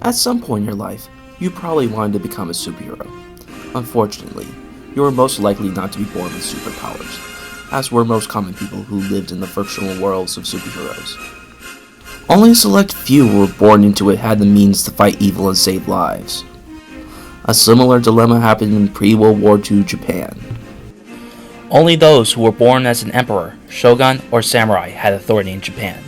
At some point in your life, you probably wanted to become a superhero. Unfortunately, you were most likely not to be born with superpowers, as were most common people who lived in the fictional worlds of superheroes. Only a select few who were born into it had the means to fight evil and save lives. A similar dilemma happened in pre-World War II Japan. Only those who were born as an emperor, shogun, or samurai had authority in Japan,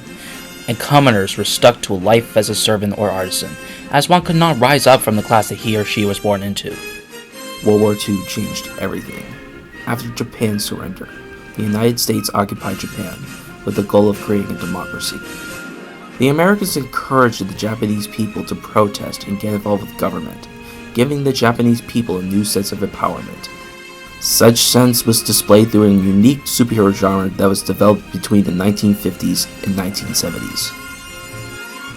and commoners were stuck to a life as a servant or artisan, as one could not rise up from the class that he or she was born into. World War II changed everything. After Japan's surrender, the United States occupied Japan with the goal of creating a democracy. The Americans encouraged the Japanese people to protest and get involved with government, giving the Japanese people a new sense of empowerment. Such sense was displayed through a unique superhero genre that was developed between the 1950s and 1970s.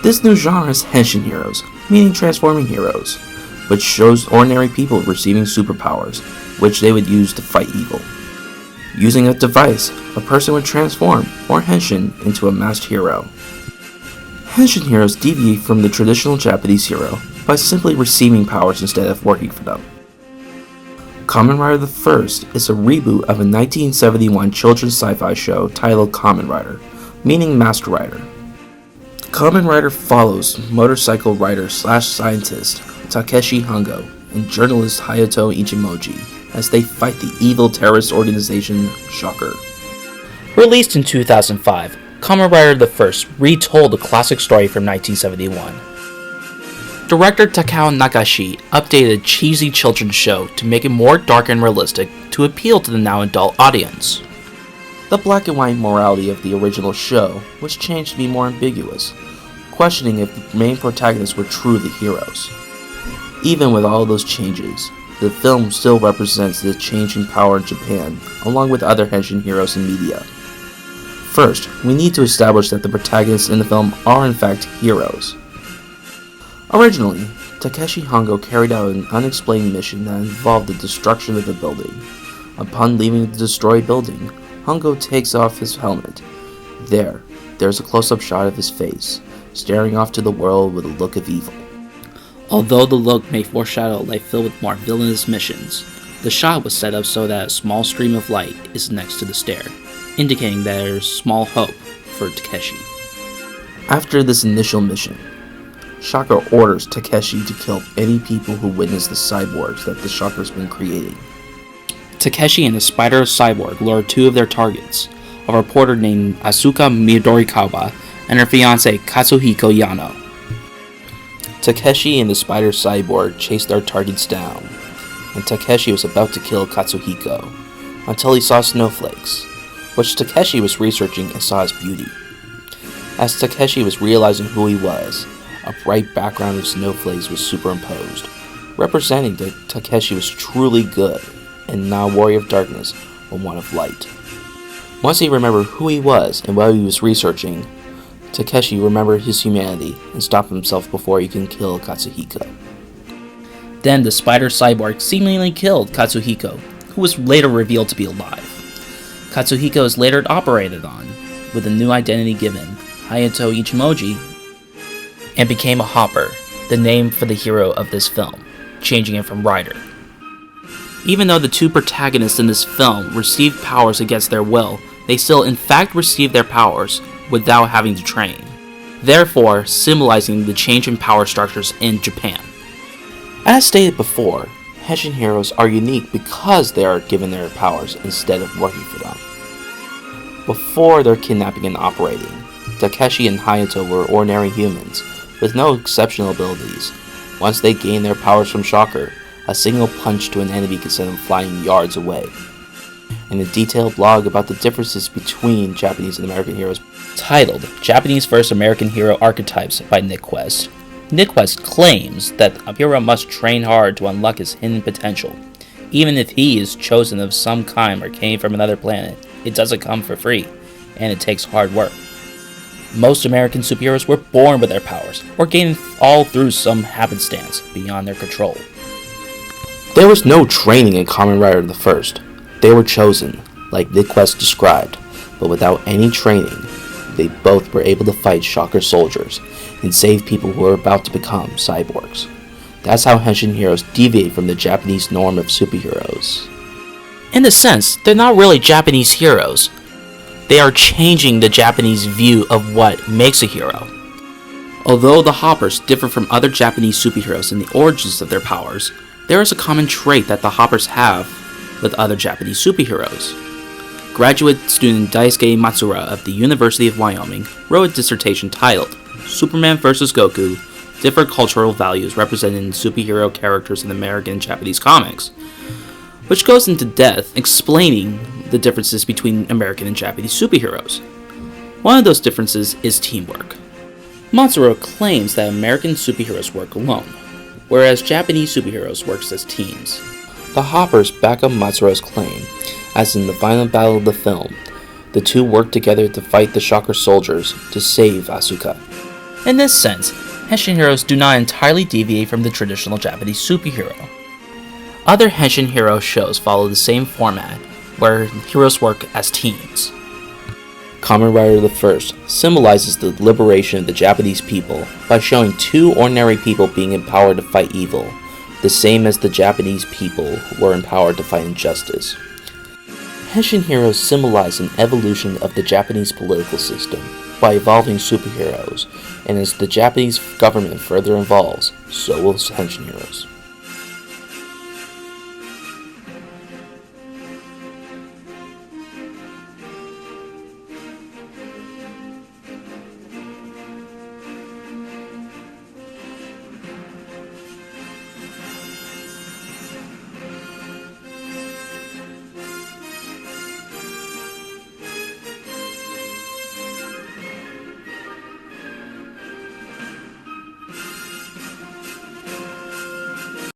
This new genre is Henshin heroes, meaning transforming heroes, which shows ordinary people receiving superpowers, which they would use to fight evil. Using a device, a person would transform, or Henshin, into a masked hero. Henshin heroes deviate from the traditional Japanese hero by simply receiving powers instead of working for them. Kamen Rider I is a reboot of a 1971 children's sci-fi show titled Kamen Rider, meaning Masked Rider. Kamen Rider follows motorcycle rider/scientist Takeshi Hongo and journalist Hayato Ichimoji as they fight the evil terrorist organization Shocker. Released in 2005, Kamen Rider I retold a classic story from 1971. Director Takao Nakashi updated a cheesy children's show to make it more dark and realistic to appeal to the now adult audience. The black and white morality of the original show was changed to be more ambiguous, questioning if the main protagonists were truly heroes. Even with all those changes, the film still represents the change in power in Japan, along with other Henshin heroes in media. First, we need to establish that the protagonists in the film are in fact heroes. Originally, Takeshi Hongo carried out an unexplained mission that involved the destruction of a building. Upon leaving the destroyed building, Hongo takes off his helmet. There's a close-up shot of his face, staring off to the world with a look of evil. Although the look may foreshadow a life filled with more villainous missions, the shot was set up so that a small stream of light is next to the stare, indicating that there is small hope for Takeshi. After this initial mission, Shocker orders Takeshi to kill any people who witness the cyborgs that the Shocker's been creating. Takeshi and the Spider Cyborg lure two of their targets, a reporter named Asuka Midorikawa and her fiancé Katsuhiko Yano. Takeshi and the Spider Cyborg chased their targets down, and Takeshi was about to kill Katsuhiko, until he saw snowflakes, which Takeshi was researching and saw as beauty. As Takeshi was realizing who he was, a bright background of snowflakes was superimposed, representing that Takeshi was truly good and not a warrior of darkness, but one of light. Once he remembered who he was and what he was researching, Takeshi remembered his humanity and stopped himself before he can kill Katsuhiko. Then the Spider Cyborg seemingly killed Katsuhiko, who was later revealed to be alive. Katsuhiko is later operated on, with a new identity given, Hayato Ichimoji, and became a Hopper, the name for the hero of this film, changing it from Rider. Even though the two protagonists in this film received powers against their will, they still in fact received their powers without having to train, therefore symbolizing the change in power structures in Japan. As stated before, Henshin heroes are unique because they are given their powers instead of working for them. Before their kidnapping and operating, Takeshi and Hayato were ordinary humans, with no exceptional abilities. Once they gained their powers from Shocker, a single punch to an enemy could send them flying yards away. In a detailed blog about the differences between Japanese and American heroes, titled Japanese vs. American Hero Archetypes by Nick West, Nick West claims that a hero must train hard to unlock his hidden potential. Even if he is chosen of some kind or came from another planet, it doesn't come for free, and it takes hard work. Most American superheroes were born with their powers, or gained all through some happenstance beyond their control. There was no training in Kamen Rider I. They were chosen, like Nick West described, but without any training, they both were able to fight Shocker soldiers, and save people who are about to become cyborgs. That's how Henshin heroes deviate from the Japanese norm of superheroes. In a sense, they're not really Japanese heroes. They are changing the Japanese view of what makes a hero. Although the Hoppers differ from other Japanese superheroes in the origins of their powers, there is a common trait that the Hoppers have with other Japanese superheroes. Graduate student Daisuke Matsura of the University of Wyoming wrote a dissertation titled Superman vs. Goku, Different Cultural Values Represented in Superhero Characters in American and Japanese Comics, which goes into depth explaining the differences between American and Japanese superheroes. One of those differences is teamwork. Matsura claims that American superheroes work alone, whereas Japanese superheroes work as teams. The Hoppers back up Matsura's claim, as in the final battle of the film, the two work together to fight the Shocker soldiers to save Asuka. In this sense, Henshin heroes do not entirely deviate from the traditional Japanese superhero. Other Henshin hero shows follow the same format, where heroes work as teams. Kamen Rider the First symbolizes the liberation of the Japanese people by showing two ordinary people being empowered to fight evil, the same as the Japanese people were empowered to fight injustice. Henshin heroes symbolize an evolution of the Japanese political system by evolving superheroes, and as the Japanese government further evolves, so will Henshin heroes.